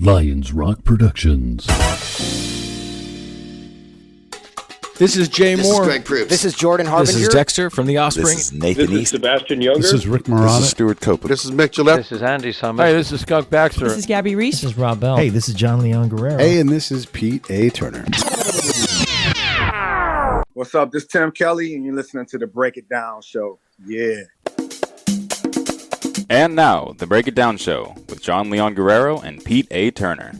Lions Rock Productions. This is Jay Moore. This is Greg Proops. This is Jordan Harbinger. This is Dexter from The Offspring. This is Nathan East. Sebastian Younger. This is Rick Marotta. This is Stuart Copeland. This is Mick Gillette. This is Andy Summers. Hey, this is Skunk Baxter. This is Gabby Reese. This is Rob Bell. Hey, this is John Leon Guerrero. Hey, and this is Pete A. Turner. What's up? This is Tim Kelley, and you're listening to the Break It Down Show. Yeah. And now, the Break It Down Show with John Leon Guerrero and Pete A. Turner.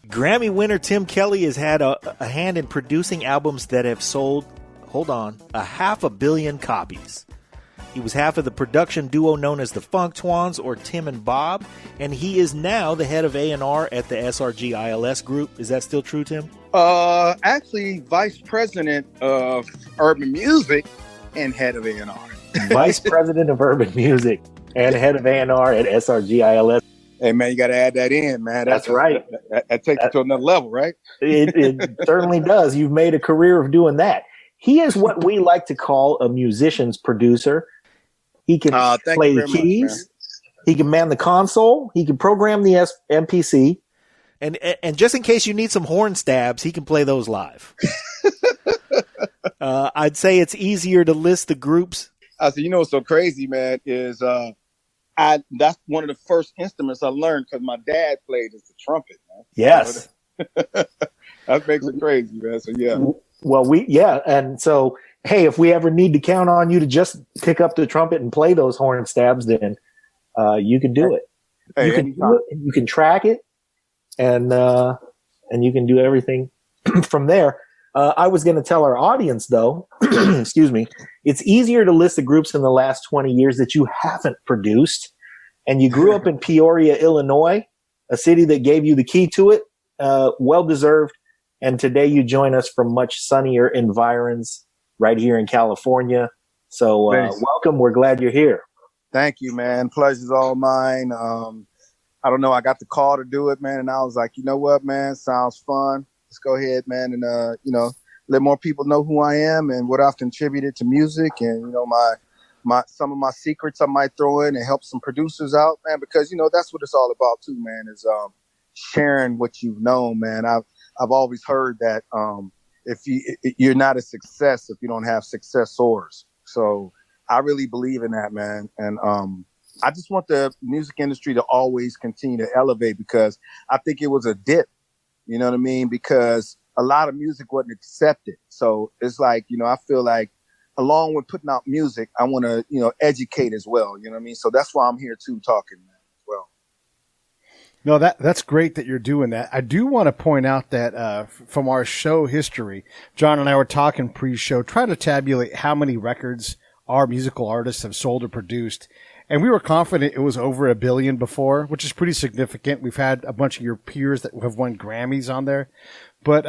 Grammy winner Tim Kelley has had a hand in producing albums that have sold, hold on, 500 million copies. He was half of the production duo known as the Funk Twans, or Tim and Bob, and he is now the head of A&R at the SRG ILS group. Is that still true, Tim? Actually, vice president of urban music and head of A&R. Vice president of urban music and head of A&R at SRG ILS. Hey, man, you got to add that in, man. That's right. That takes it to another level, right? It certainly does. You've made a career of doing that. He is what we like to call a musician's producer. He can play the keys. He can man the console. He can program the MPC. And just in case you need some horn stabs, he can play those live. I'd say it's easier to list the groups. I said, you know what's so crazy, man, is that's one of the first instruments I learned because my dad played as the trumpet, man. Yes. That makes it crazy, man. So, yeah. Well, and so, hey, if we ever need to count on you to just pick up the trumpet and play those horn stabs, then you can do it. Hey, you can do it, and you can track it, and you can do everything from there. I was going to tell our audience, though, excuse me, it's easier to list the groups in the last 20 years that you haven't produced. And you grew up in Peoria, Illinois, a city that gave you the key to it. Well-deserved. And today you join us from much sunnier environs right here in California. So welcome. We're glad you're here. Thank you, man. Pleasure's all mine. I don't know. I got the call to do it, man. And I was like, you know what, man? Sounds fun. Let's go ahead, man, and let more people know who I am and what I've contributed to music, and my some of my secrets I might throw in and help some producers out, man, because that's what it's all about too, man, is sharing what you've known, man. I've always heard that if you're not a success if you don't have successors. So I really believe in that, man, and I just want the music industry to always continue to elevate, because I think it was a dip. You know what I mean? Because a lot of music wasn't accepted. So it's like, I feel like along with putting out music, I want to, educate as well. You know what I mean? So that's why I'm here too, talking, man, as well. No, that's great that you're doing that. I do want to point out that from our show history, John and I were talking pre-show, trying to tabulate how many records our musical artists have sold or produced. And we were confident it was over 1 billion before, which is pretty significant. We've had a bunch of your peers that have won Grammys on there. But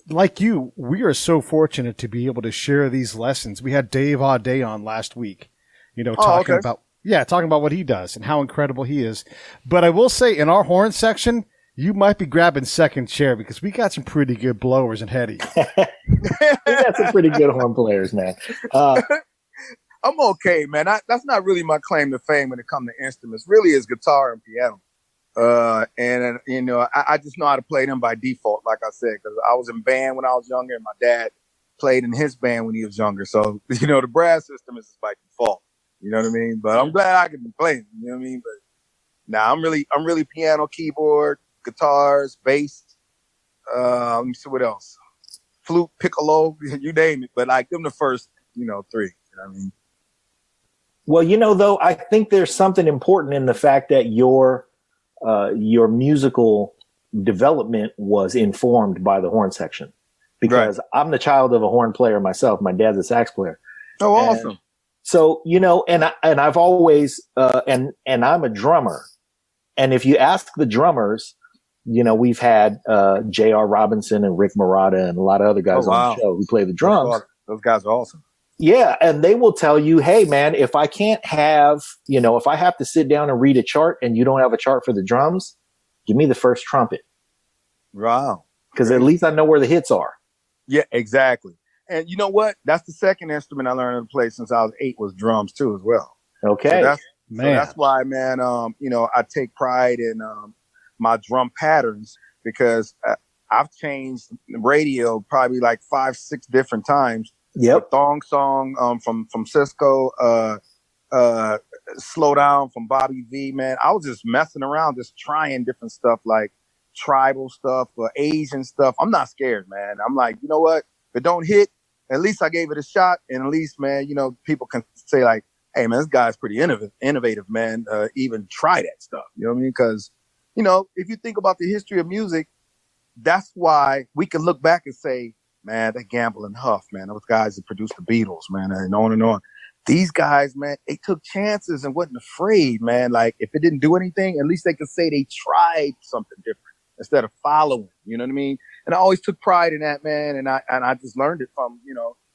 like you, we are so fortunate to be able to share these lessons. We had Dave Aude on last week, talking about what he does and how incredible he is. But I will say, in our horn section, you might be grabbing second chair, because we got some pretty good blowers and headies. We got some pretty good horn players, man. I'm okay, man. That's not really my claim to fame when it comes to instruments. Really, is guitar and piano. I just know how to play them by default, like I said, because I was in band when I was younger, and my dad played in his band when he was younger. So, the brass system is by default. You know what I mean? But I'm glad I can play them. You know what I mean? But I'm really piano, keyboard, guitars, bass. Let me see what else. Flute, piccolo, you name it. But like them the first, 3. You know what I mean? Well, though, I think there's something important in the fact that your musical development was informed by the horn section, because right. I'm the child of a horn player myself. My dad's a sax player. Oh, awesome. So, and I've always, and I'm a drummer. And if you ask the drummers, we've had J.R. Robinson and Rick Marotta and a lot of other guys on the show who play the drums. Those guys are awesome. Yeah, and they will tell you, hey, man, if I can't have, if I have to sit down and read a chart and you don't have a chart for the drums, give me the first trumpet. Wow. Because at least I know where the hits are. Yeah, exactly. And you know what? That's the second instrument I learned to play since I was 8 was drums too as well. Okay. So Man. So that's why, man, I take pride in my drum patterns because I've changed radio probably like 5-6 different times. Yep. The Thong Song from Cisco, Slow Down from Bobby V, man. I was just messing around, just trying different stuff like tribal stuff or Asian stuff. I'm not scared, man. I'm like, you know what? If it don't hit, at least I gave it a shot. And at least, man, people can say like, hey, man, this guy's pretty innovative, man. Even try that stuff. You know what I mean? Because, if you think about the history of music, that's why we can look back and say, man, that Gamble and Huff, man, those guys that produced the Beatles, man, and on and on. These guys, man, they took chances and wasn't afraid, man. Like, if it didn't do anything, at least they could say they tried something different instead of following. You know what I mean? And I always took pride in that, man. And I just learned it from,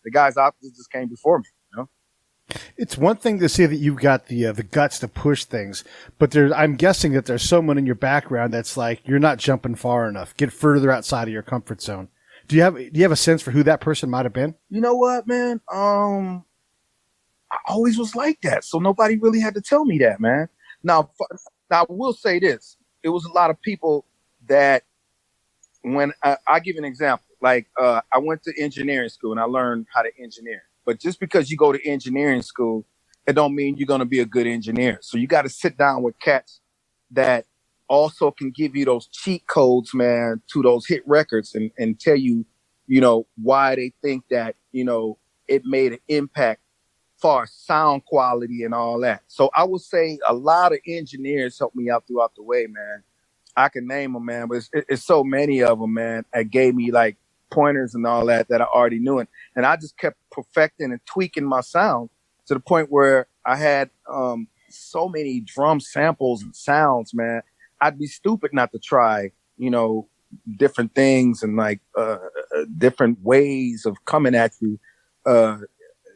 the guys out that just came before me. It's one thing to say that you've got the guts to push things, but I'm guessing that there's someone in your background that's like, you're not jumping far enough. Get further outside of your comfort zone. Do you have a sense for who that person might have been? You know what, man? I always was like that, so nobody really had to tell me that, man. Now I will say this: it was a lot of people that when I give an example, like I went to engineering school and I learned how to engineer. But just because you go to engineering school, it don't mean you're going to be a good engineer. So you got to sit down with cats that also can give you those cheat codes, man, to those hit records and tell you, why they think that, it made an impact far as sound quality and all that. So I would say a lot of engineers helped me out throughout the way, man. I can name them, man, but it's so many of them, man, that gave me like pointers and all that I already knew. And I just kept perfecting and tweaking my sound to the point where I had so many drum samples and sounds, man. I'd be stupid not to try, different things and like different ways of coming at you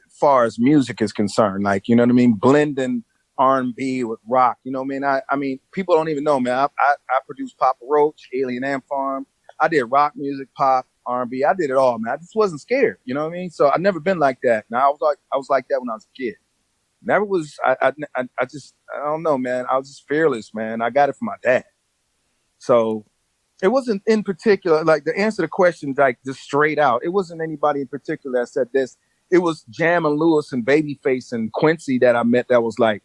far as music is concerned. Like, you know what I mean? Blending R&B with rock, you know what I mean? I mean, people don't even know, man. I produced Papa Roach, Alien Ant Farm. I did rock music, pop, R&B. I did it all, man. I just wasn't scared. You know what I mean? So I've never been like that. Now I was like that when I was a kid. Never was. I don't know, man. I was just fearless, man. I got it from my dad. So it wasn't in particular, like to answer the question, like just straight out. It wasn't anybody in particular that said this. It was Jam and Lewis and Babyface and Quincy that I met that was like,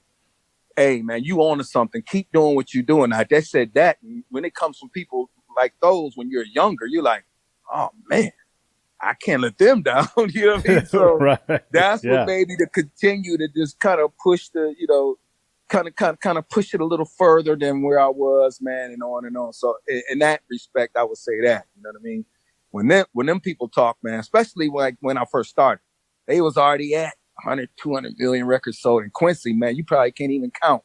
hey, man, you on to something. Keep doing what you're doing. Now, they said that. And when it comes from people like those, when you're younger, you're like, oh, man, I can't let them down. You know what I mean? So right. That's what made me to continue to just kind of push the, kind of push it a little further than where I was, man, and on and on. So in that respect, I would say that, you know what I mean? When them people talk, man, especially when I first started, they was already at 100, 200 million records sold. And Quincy, man, you probably can't even count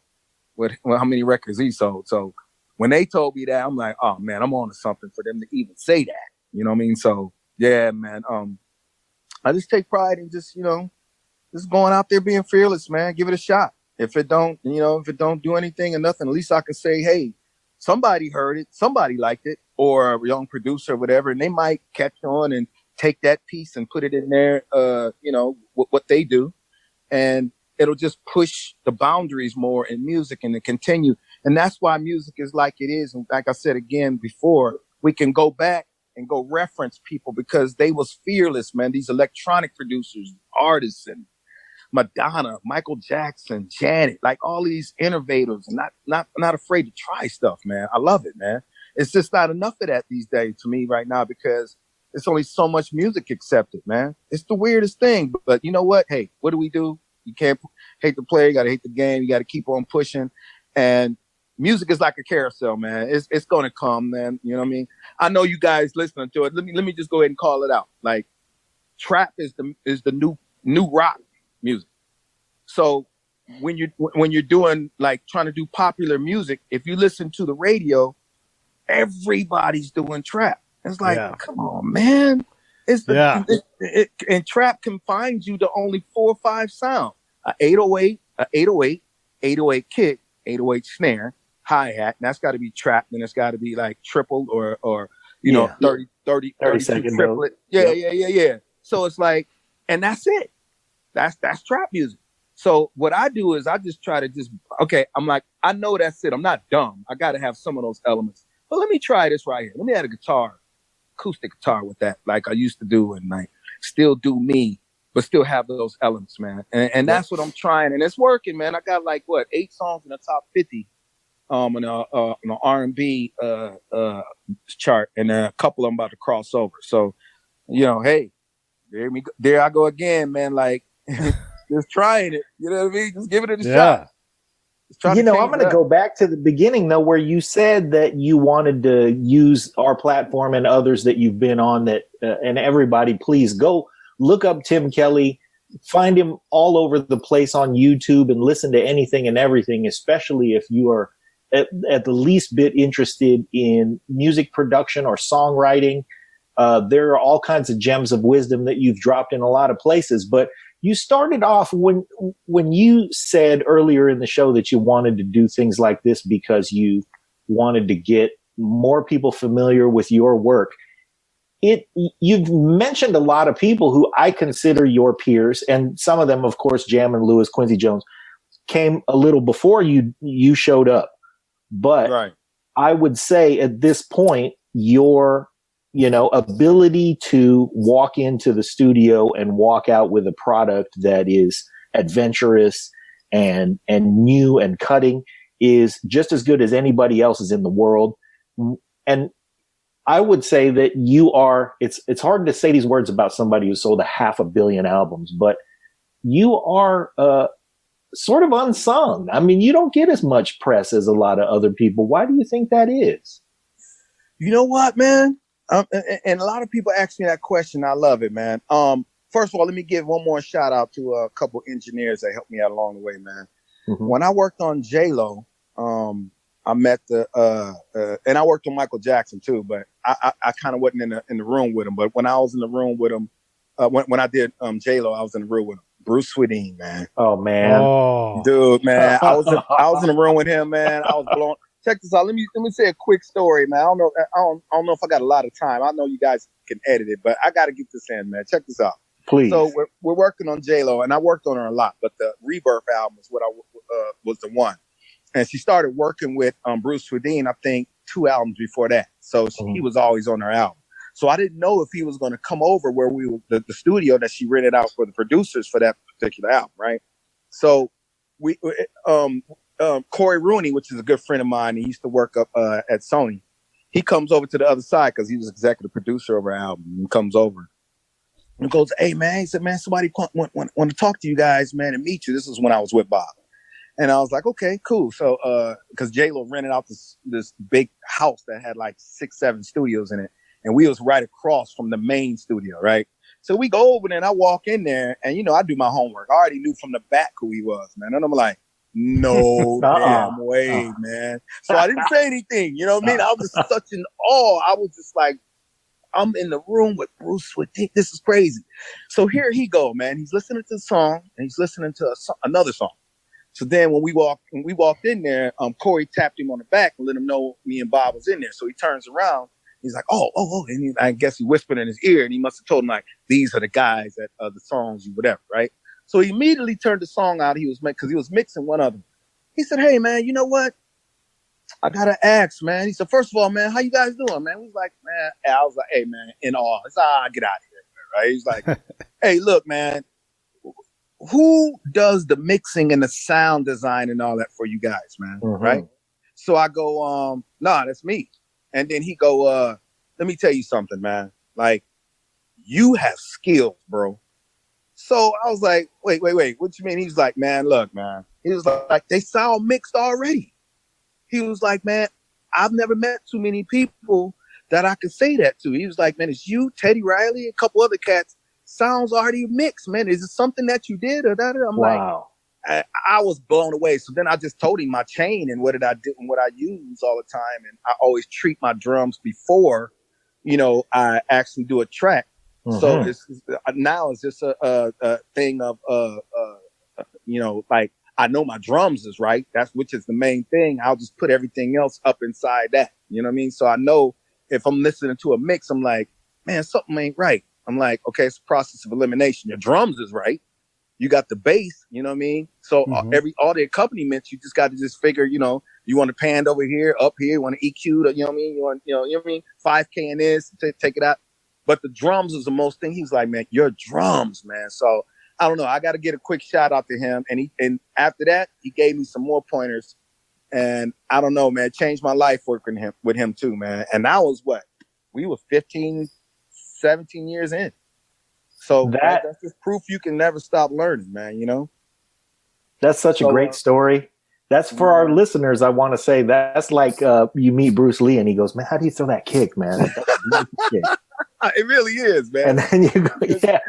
how many records he sold. So when they told me that, I'm like, oh, man, I'm on to something for them to even say that. You know what I mean? So, yeah, man, I just take pride in just going out there being fearless, man. Give it a shot. If it don't do anything or nothing, at least I can say, hey, somebody heard it, somebody liked it, or a young producer or whatever, and they might catch on and take that piece and put it in there, what they do. And it'll just push the boundaries more in music and to continue. And that's why music is like it is. And like I said again before, we can go back and go reference people because they was fearless, man. These electronic producers, artists, and Madonna, Michael Jackson, Janet, like all these innovators, not afraid to try stuff, man. I love it, man. It's just not enough of that these days to me right now because it's only so much music accepted, man. It's the weirdest thing. But you know what? Hey, what do? You can't hate the player. You got to hate the game. You got to keep on pushing. And music is like a carousel, man. It's going to come, man. You know what I mean? I know you guys listening to it. Let me just go ahead and call it out. Like trap is the new rock music. So when you're doing like trying to do popular music, if you listen to the radio, everybody's doing trap. It's like, come on, man. And trap confines you to only 4 or 5 sounds. A 808, 808 kick, 808 snare, hi-hat. And that's got to be trap. And it's got to be like triple or 30 second triplet. Yeah. So it's like, and that's it. That's trap music. So what I do is I just try to okay, I'm like, I know that's it. I'm not dumb. I got to have some of those elements. But let me try this right here. Let me add a guitar, acoustic guitar with that, like I used to do, and like still do me, but still have those elements, man. And that's what I'm trying, and it's working, man. I got like 8 songs in the top 50, in an R&B chart, and a couple of them about to cross over. So, hey, there I go again, man. Like. Just trying it, you know what I mean? Just giving it a shot. I'm going to go back to the beginning, though, where you said that you wanted to use our platform and others that you've been on. That and everybody, please go look up Tim Kelley, find him all over the place on YouTube, and listen to anything and everything, especially if you are at the least bit interested in music production or songwriting. There are all kinds of gems of wisdom that you've dropped in a lot of places, but you started off when you said earlier in the show that you wanted to do things like this because you wanted to get more people familiar with your work. You've mentioned a lot of people who I consider your peers, and some of them, of course, Jam and Lewis, Quincy Jones, came a little before you showed up. But right. I would say at this point, your ability to walk into the studio and walk out with a product that is adventurous and new and cutting is just as good as anybody else's in the world. And I would say that you are, it's hard to say these words about somebody who sold 500 million albums, but you are sort of unsung. I mean, you don't get as much press as a lot of other people. Why do you think that is? You know what, man? And a lot of people ask me that question. I love it, man. First of all, let me give one more shout out to a couple engineers that helped me out along the way, man. Mm-hmm. When I worked on J-Lo, I met and I worked on Michael Jackson too, but I kind of wasn't in the room with him. But when I was in the room with him, when I did J-Lo, I was in the room with him. Bruce Swedeen, man. Oh man, dude, man, I was in the room with him, man. I was blown. Check this out. Let me say a quick story, man. I don't know if I got a lot of time. I know you guys can edit it, but I got to get this in, man. Check this out, please. So we're working on J-Lo, and I worked on her a lot, but the Rebirth album is what was the one, and she started working with Bruce Swedeen, I think 2 albums before that. So he was always on her album. So I didn't know if he was going to come over where we were, the studio that she rented out for the producers for that particular album, right? So we Corey Rooney, which is a good friend of mine, he used to work up at Sony. He comes over to the other side because he was executive producer of our album. He comes over and goes, "Hey, man," he said, "Man, somebody want to talk to you guys, man, and meet you." This is when I was with Bob. And I was like, okay, cool. So, because J-Lo rented out this big house that had like 6-7 studios in it. And we was right across from the main studio, right? So we go over there and I walk in there and, I do my homework. I already knew from the back who he was, man. And I'm like, no damn way, man. So I didn't say anything, you know what I mean? I was just such in awe. I was just like, I'm in the room with Bruce Swedeen. This is crazy. So here he go, man. He's listening to the song and he's listening to another song. So then when we walked in there, Corey tapped him on the back and let him know me and Bob was in there. So he turns around. He's like, oh. And I guess he whispered in his ear and he must have told him like, these are the guys that the songs, whatever, right? So he immediately turned the song out because he was mixing one of them. He said, "Hey, man, you know what? I got to ask, man." He said, "First of all, man, how you guys doing, man?" We was like, man, I was like, "Hey, man, in awe." He said, "Get out of here," right? He's like, "Hey, look, man, who does the mixing and the sound design and all that for you guys, man?" Mm-hmm. Right? So I go, "Nah, that's me." And then he go, "Let me tell you something, man. Like, you have skills, bro." So I was like, wait. What you mean? He's like, "Man, look, man." He was like, "They sound mixed already." He was like, "Man, I've never met too many people that I could say that to." He was like, "Man, it's you, Teddy Riley, a couple other cats. Sounds already mixed, man. Is it something that you did or that?" I'm wow. Like, I was blown away. So then I just told him my chain and what did I do and what I use all the time. And I always treat my drums before, I actually do a track. Mm-hmm. So now it's just a thing of, like I know my drums is right. Which is the main thing. I'll just put everything else up inside that. You know what I mean? So I know if I'm listening to a mix, I'm like, man, something ain't right. I'm like, okay, it's a process of elimination. Your drums is right. you got the bass, you know what I mean? So all the accompaniments, you just got to just figure, you know, you want to pan over here, up here, you want to EQ, you know what I mean? You want, you know what I mean? 5K in this, take it out. But the drums was the most thing. He was like, man, your drums, man. So I don't know. I got to get a quick shout out to him. And after that, he gave me some more pointers. And I don't know, man, changed my life working with him too, man. And that was what? We were 15, 17 years in. So that's just proof you can never stop learning, man, you know? That's such a great story. That's for our listeners. I want to say that's like you meet Bruce Lee and he goes, man, how do you throw that kick, man? Kick. It really is, man. And then you go, yeah.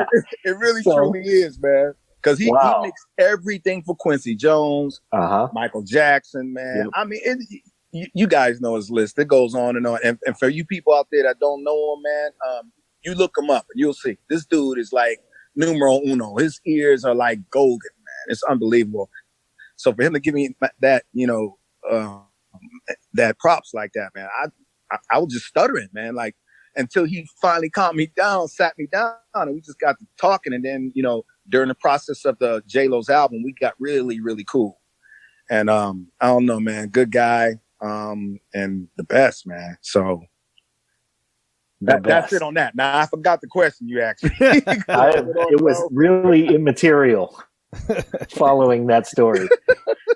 It really truly is, man. Because he mixed everything for Quincy Jones, Michael Jackson, man. Yep. I mean, you guys know his list. It goes on and on. And for you people out there that don't know him, man, you look him up and you'll see. This dude is like numero uno. His ears are like golden, man. It's unbelievable. So for him to give me that, you know, that props like that, man, I was just stuttering, man. Like, until he finally calmed me down, sat me down, and we just got to talking. And then, you know, during the process of the J-Lo's album, we got really, really cool. And I don't know, man, good guy, and the best, man. So that's it on that. Now, I forgot the question you asked me. It was really immaterial following that story.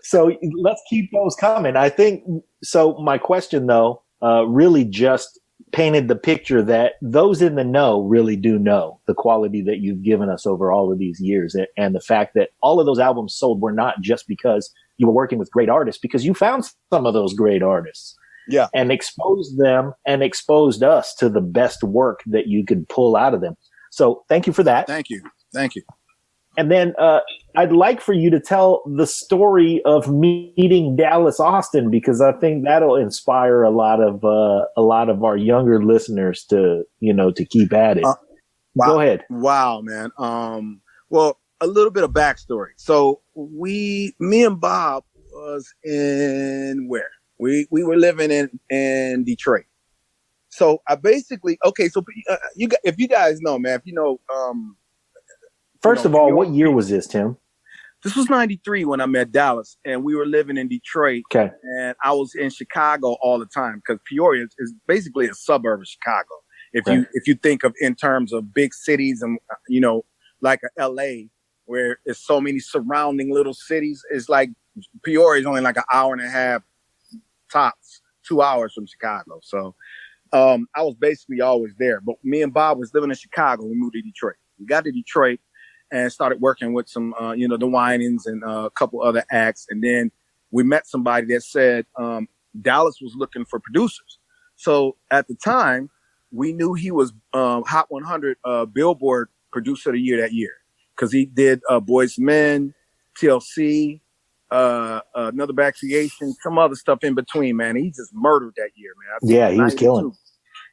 So let's keep those coming. I think, so my question, though, really just painted the picture that those in the know really do know the quality that you've given us over all of these years. And the fact that all of those albums sold were not just because you were working with great artists, because you found some of those great artists and exposed them and exposed us to the best work that you could pull out of them. So thank you for that. Thank you. And then I'd like for you to tell the story of meeting Dallas Austin, because I think that'll inspire a lot of our younger listeners to keep at it. Wow. Go ahead. Wow, man. Well, a little bit of backstory. So me and Bob was in where? We were living in Detroit. So I basically, so if you guys know, man, if you know, first of all, what year was this, Tim? This was 93 when I met Dallas, and we were living in Detroit. Okay. And I was in Chicago all the time, because Peoria is basically a suburb of Chicago. If you think of in terms of big cities and, you know, like a LA, where there's so many surrounding little cities, it's like Peoria is only like an hour and a half tops, 2 hours from Chicago. So I was basically always there. But me and Bob was living in Chicago. We moved to Detroit. We got to Detroit and started working with some, the Winings and a couple other acts. And then we met somebody that said Dallas was looking for producers. So at the time, we knew he was Hot 100 Billboard Producer of the Year that year, because he did Boyz II Men, TLC, Another Bad Creation, some other stuff in between, man. He just murdered that year, man. He was killing.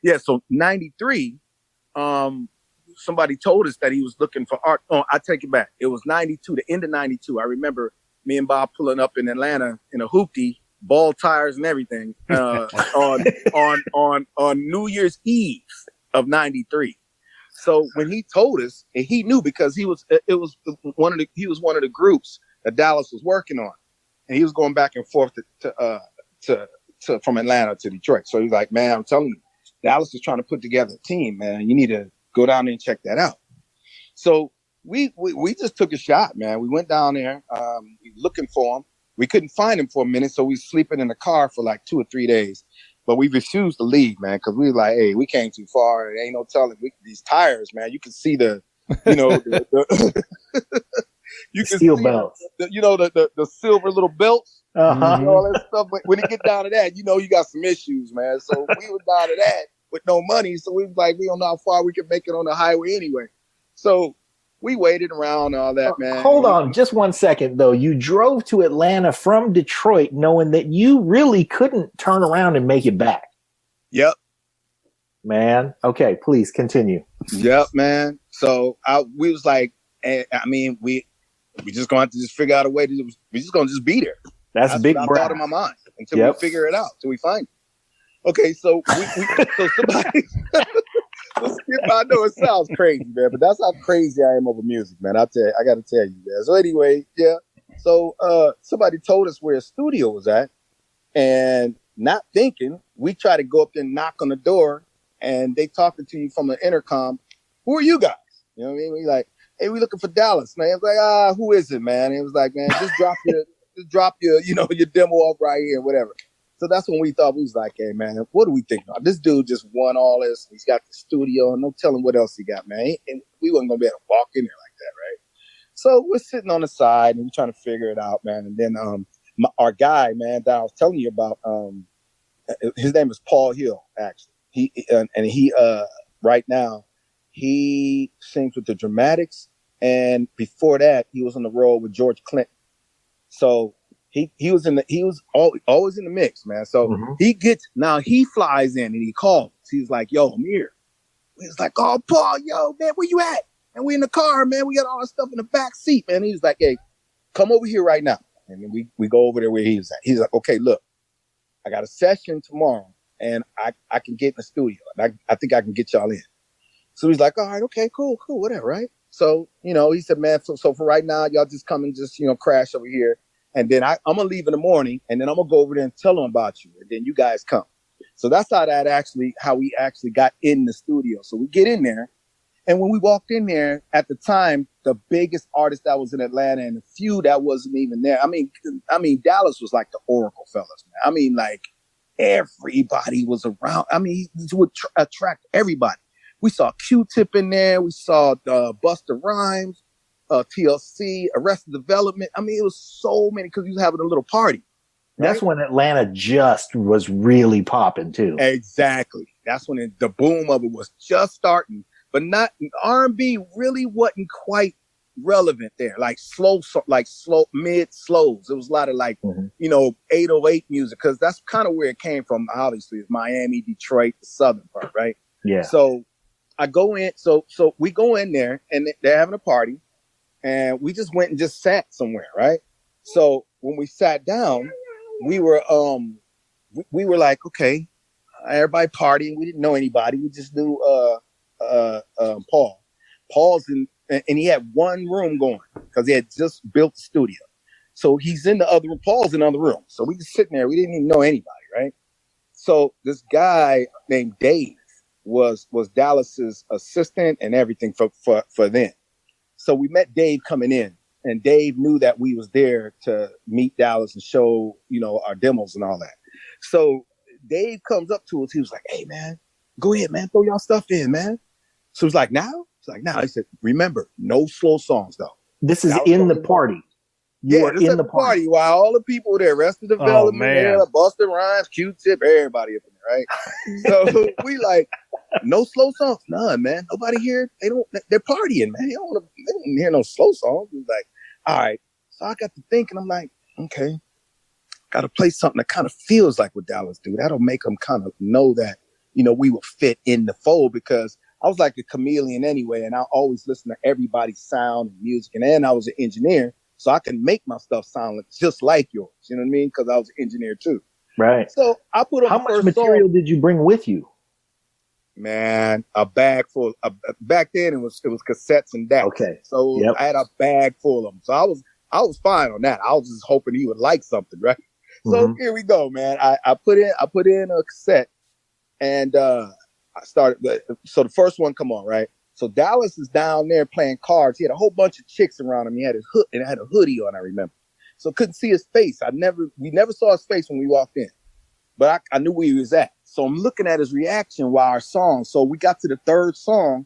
Yeah, so 93, somebody told us that he was looking for art. Oh, I take it back. It was 92, the end of 92. I remember me and Bob pulling up in Atlanta in a hoopty, ball tires and everything, on New Year's Eve of 93. So when he told us, and he knew, because he was one of the groups that Dallas was working on, and he was going back and forth to from Atlanta to Detroit. So he's like, man, I'm telling you, Dallas is trying to put together a team, man. You need to go down there and check that out. So we just took a shot, man. We went down there, looking for him. We couldn't find him for a minute, so we was sleeping in the car for like 2 or 3 days. But we refused to leave, man, because we were like, hey, we came too far. It ain't no telling. These tires, man, you can see the you can steel see belts. The silver little belts, and all that stuff. But when you get down to that, you got some issues, man. So we were down to that with no money. So we was like, we don't know how far we can make it on the highway anyway. So we waited around all that, man. Hold on just 1 second, though. You drove to Atlanta from Detroit knowing that you really couldn't turn around and make it back. Yep. Man. Okay, please continue. Yep, man. So we was like, we just going to have to just figure out a way to, we're just going to just be there. That's big what I thought in my mind until we figure it out, till we find it. Okay, so I know it sounds crazy, man, but that's how crazy I am over music, man. I got to tell you, man. So anyway, yeah. So somebody told us where a studio was at, and not thinking, we try to go up there and knock on the door, and they talking to you from an intercom. Who are you guys? You know what I mean? We like, hey, we looking for Dallas. Man, it was like, who is it, man? And it was like, man, just drop your, your demo off right here, whatever. So that's when we thought, we was like, hey, man, what do we think about? This dude just won all this. He's got the studio, and no telling what else he got, man. And we wasn't going to be able to walk in there like that, right? So we're sitting on the side, and we're trying to figure it out, man. And then our guy, man, that I was telling you about, his name is Paul Hill, actually. He right now, he sings with the Dramatics. And before that, he was on the road with George Clinton. So he was always in the mix, man. So he flies in and he calls. He's like, yo, I'm here. He's like, oh, Paul, yo, man, where you at? And we in the car, man. We got all our stuff in the back seat, man. He's like, hey, come over here right now. And then we go over there where he was at. He's like, okay, look, I got a session tomorrow and I can get in the studio. And I think I can get y'all in. So he's like, all right, okay, cool, whatever, right? So, he said, man, so for right now, y'all just come and just, crash over here. And then I'm going to leave in the morning, and then I'm going to go over there and tell them about you. And then you guys come. So that's how we actually got in the studio. So we get in there. And when we walked in there, at the time, the biggest artist that was in Atlanta and a few that wasn't even there. I mean, Dallas was like the Oracle fellas, man. I mean, like everybody was around. I mean, he would attract everybody. We saw Q-Tip in there. We saw Busta Rhymes, TLC, Arrested Development. I mean, it was so many because he was having a little party. Right? That's when Atlanta just was really popping too. Exactly. That's when the boom of it was just starting, but not R&B really wasn't quite relevant there. Like slow, mid slows. It was a lot of 808 music because that's kind of where it came from. Obviously, it's Miami, Detroit, the southern part, right? Yeah. So I go in, so we go in there and they're having a party and we just went and just sat somewhere, right? So when we sat down, we were like, okay, everybody partying. We didn't know anybody. We just knew Paul. Paul's in, and he had one room going because he had just built the studio. So he's in the other room. Paul's in the other room. So we just sitting there. We didn't even know anybody, right? So this guy named Dave was Dallas's assistant and everything for them. So we met Dave coming in, and Dave knew that we was there to meet Dallas and show, our demos and all that. So Dave comes up to us. He was like, hey, man, go ahead, man. Throw y'all stuff in, man. So it's like, now? It's like, now. He said, remember, no slow songs, though. This is in the party. You are in the party while all the people there, Arrested Development, there, Busta Rhymes, Q-Tip, everybody up in there, right? So we like, no slow songs. None, man. Nobody here. They're partying, man. They don't hear no slow songs. It was like, all right. So I got to thinking, I'm like, okay, got to play something that kind of feels like what Dallas do. That'll make them kind of know that, we will fit in the fold because I was like a chameleon anyway. And I always listen to everybody's sound and music. And then I was an engineer. So I can make my stuff sound just like yours. You know what I mean? Because I was an engineer too. Right. So I put on how much material did you bring with you? Man, a bag full. Back then it was cassettes and decks. Okay. So I had a bag full of them. So I was fine on that. I was just hoping he would like something, right? So here we go, man. I put in a cassette, and I started. So the first one come on, right? So Dallas is down there playing cards. He had a whole bunch of chicks around him. He had his hood and had a hoodie on, I remember. So couldn't see his face. We never saw his face when we walked in. But I knew where he was at. So I'm looking at his reaction while our song. So we got to the third song,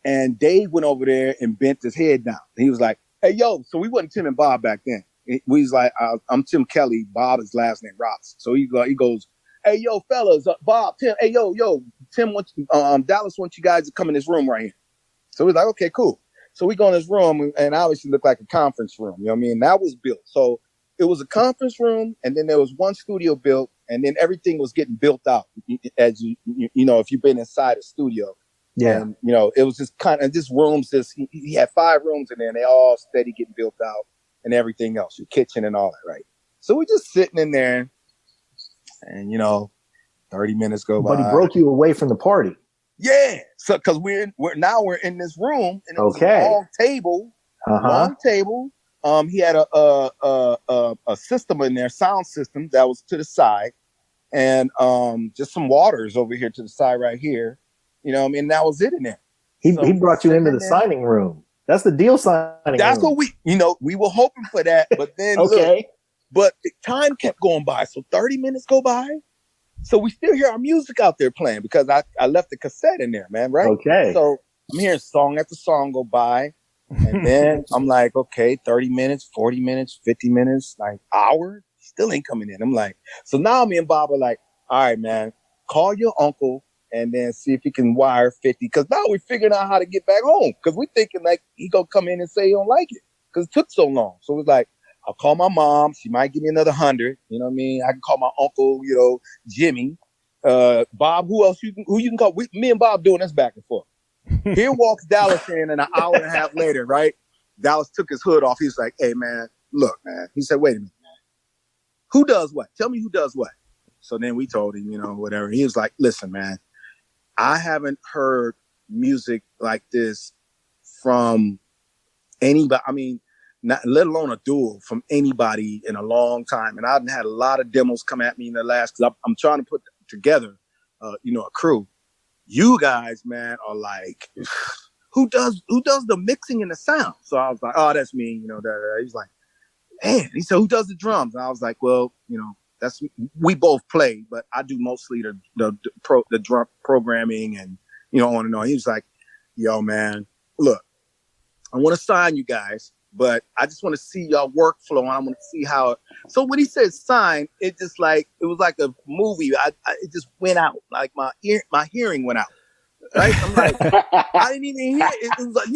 and Dave went over there and bent his head down. He was like, hey, yo. So we wasn't Tim and Bob back then. We was like, I'm Tim Kelley. Bob is last name Robinson. So he goes, hey, yo, fellas, Bob, Tim. Hey, yo, Tim wants Dallas wants you guys to come in this room right here. So we're like, okay, cool. So we go in this room, and obviously looked like a conference room. You know what I mean? That was built. So it was a conference room, and then there was one studio built, and then everything was getting built out. As you if you've been inside a studio, and it was just kind of just rooms. He had 5 rooms in there, and they all steady getting built out, and everything else, your kitchen and all that, right? So we're just sitting in there, and 30 minutes go by. But he broke you away from the party. Yeah. So because we're in this room, and it was Okay. a long table. He had a system in there, sound system that was to the side, and just some waters over here to the side right here. You know what I mean? That was it in there. He So brought you into the signing room. That's the deal signing That's room. what we were hoping for that, but then Okay. but the time kept going by. So 30 minutes go by. So we still hear our music out there playing because I left the cassette in there, man, right? Okay. So I'm hearing song after song go by. And then I'm like, okay, 30 minutes, 40 minutes, 50 minutes, like hour, still ain't coming in. I'm like, so now me and Bob are like, all right, man, call your uncle and then see if he can wire 50. Because now we're figuring out how to get back home. Because we're thinking like he gonna come in and say he don't like it. Because it took so long. So it's like, I'll call my mom. She might give me another 100. You know what I mean? I can call my uncle, Jimmy. Bob, who you can call? Me and Bob doing this back and forth. Here walks Dallas in, and an hour and a half later, right? Dallas took his hood off. He's like, hey, man, look, man. He said, wait a minute, man. Who does what? Tell me who does what. So then we told him, whatever. He was like, listen, man, I haven't heard music like this from anybody. I mean, not let alone a duel from anybody in a long time. And I've had a lot of demos come at me in the last, because I'm trying to put together, a crew. You guys, man, are like, who does the mixing and the sound? So I was like, oh, that's me. He's like, man. He said, who does the drums? And I was like, well, we both play, but I do mostly the drum programming and on and on. He was like, yo, man, look, I want to sign you guys, but I just want to see y'all workflow, and I want to see how. So when he said sign, it was like a movie. It just went out, like my hearing went out. Right? I'm like, I didn't even hear it. It was like,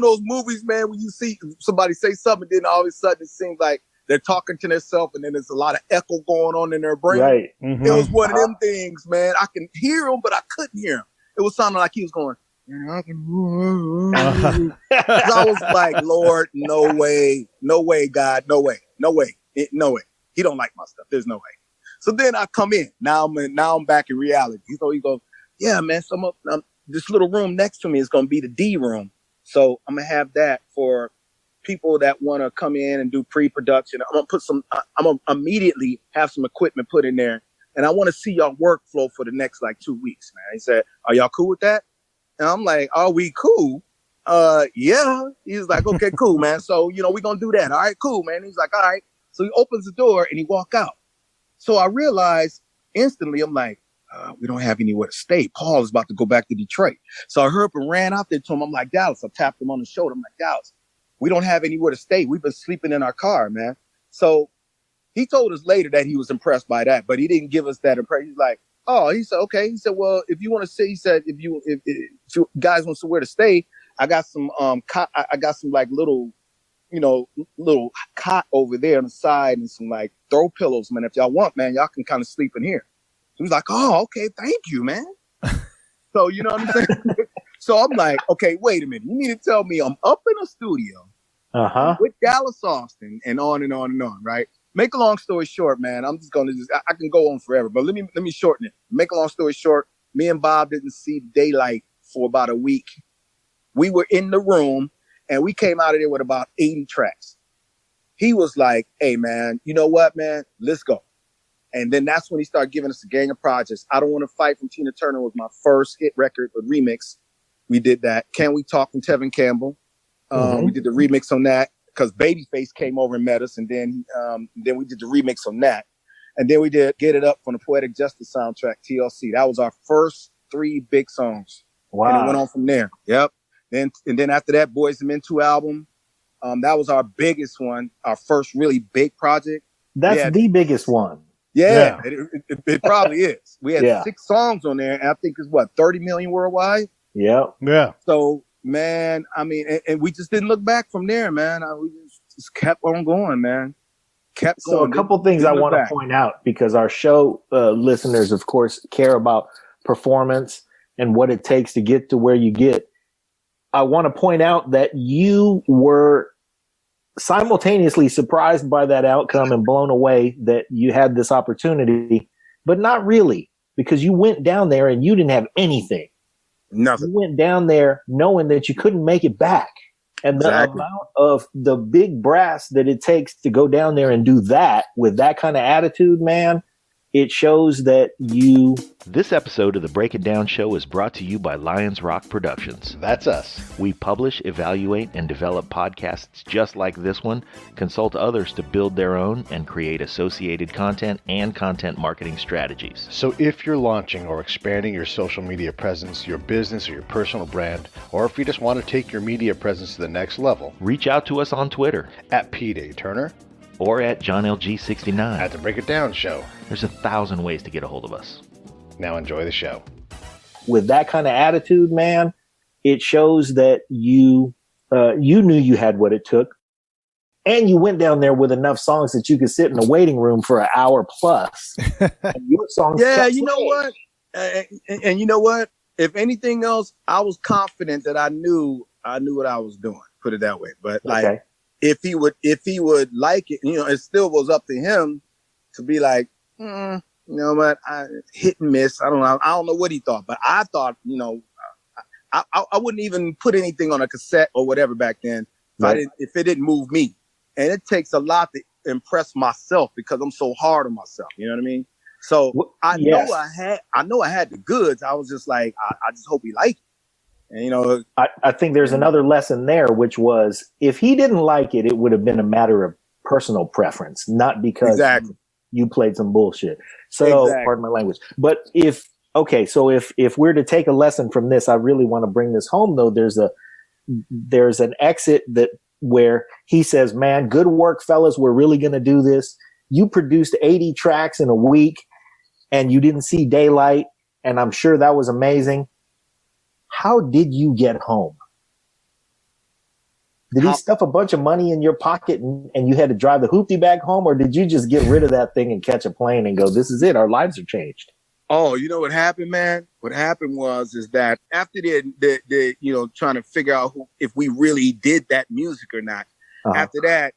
those movies, man, when you see somebody say something, then all of a sudden it seems like they're talking to themselves, and then there's a lot of echo going on in their brain. Right. Mm-hmm. It was one of them things, man. I can hear him, but I couldn't hear him. It was sounding like he was going. I was like, Lord, no way, God, no way. He don't like my stuff. There's no way. So then I come in. Now I'm back in reality. So he goes, yeah, man. This little room next to me is gonna be the D room. So I'm gonna have that for people that want to come in and do pre-production. I'm gonna immediately have some equipment put in there, and I want to see y'all workflow for the next 2 weeks, man. He said, are y'all cool with that? And I'm like, are we cool? Yeah. He's like, okay, cool, man. So, we're going to do that. All right, cool, man. He's like, all right. So he opens the door and he walk out. So I realized instantly, I'm like, we don't have anywhere to stay. Paul is about to go back to Detroit. So I hurried and ran out there to him. I'm like, Dallas, I tapped him on the shoulder. I'm like, Dallas, we don't have anywhere to stay. We've been sleeping in our car, man. So he told us later that he was impressed by that, but he didn't give us that impression. He's like, oh, he said, okay. He said, well, if you want to stay, he said, if you guys want somewhere to stay, I got some, I got some little cot over there on the side and some throw pillows, man. If y'all want, man, y'all can kind of sleep in here. He was like, oh, okay. Thank you, man. So, you know what I'm saying? So I'm like, okay, wait a minute. You need to tell me I'm up in a studio with Dallas Austin and on and on and on, right? Make a long story short, man, I'm just going to I can go on forever, but let me shorten it. Make a long story short, me and Bob didn't see daylight for about a week. We were in the room and we came out of there with about 80 tracks. He was like, hey, man, you know what, man? Let's go. And then that's when he started giving us a gang of projects. I Don't Want to Fight from Tina Turner was my first hit record with remix. We did that. Can We Talk from Tevin Campbell. We did the remix on that. Because Babyface came over and met us, and then we did the remix on that. And then we did Get It Up from the Poetic Justice soundtrack, TLC. That was our first 3 big songs. Wow. And it went on from there. Yep. Then after that, Boys and Men 2 album. That was our biggest one, our first really big project. That's the biggest one. Yeah. It probably is. We had 6 songs on there, and I think it's 30 million worldwide? Yeah. Yeah. So, man, I mean, and we just didn't look back from there, man. We just kept on going, man. Kept going. So a couple things I want to point out, because our show listeners, of course, care about performance and what it takes to get to where you get. I want to point out that you were simultaneously surprised by that outcome and blown away that you had this opportunity, but not really, because you went down there and you didn't have anything. Nothing. You went down there knowing that you couldn't make it back. And the Exactly. amount of the big brass that it takes to go down there and do that with that kind of attitude, man, it shows that you... This episode of the Break It Down Show is brought to you by Lions Rock Productions. That's us. We publish, evaluate, and develop podcasts just like this one, consult others to build their own, and create associated content and content marketing strategies. So if you're launching or expanding your social media presence, your business or your personal brand, or if you just want to take your media presence to the next level, Reach out to us on Twitter at Pete A. Turner, or at JohnLG69. at The Break It Down Show. There's 1,000 ways to get a hold of us. Now enjoy the show. With that kind of attitude, man, it shows that you knew you had what it took. And you went down there with enough songs that you could sit in a waiting room for an hour plus. And your songs Yeah, kept you know playing. what? And you know what? If anything else, I was confident that I knew what I was doing. Put it that way. But like, Okay. if he would like it, it still was up to him to be like, you know what? Hit and miss. I don't know. I don't know what he thought, but I thought, I wouldn't even put anything on a cassette or whatever back then if it didn't move me. And it takes a lot to impress myself because I'm so hard on myself. You know what I mean? So I know I had the goods. I was just like, I just hope he liked it. And I think there's another lesson there, which was if he didn't like it, it would have been a matter of personal preference, not because you played some bullshit. So, pardon my language. But if we're to take a lesson from this, I really want to bring this home, though. There's an exit where he says, man, good work, fellas. We're really going to do this. You produced 80 tracks in a week and you didn't see daylight. And I'm sure that was amazing. How did you get home? Did he stuff a bunch of money in your pocket and you had to drive the hoopty back home? Or did you just get rid of that thing and catch a plane and go, this is it. Our lives are changed. Oh, you know what happened, man? What happened is that after the trying to figure out if we really did that music or not. After that,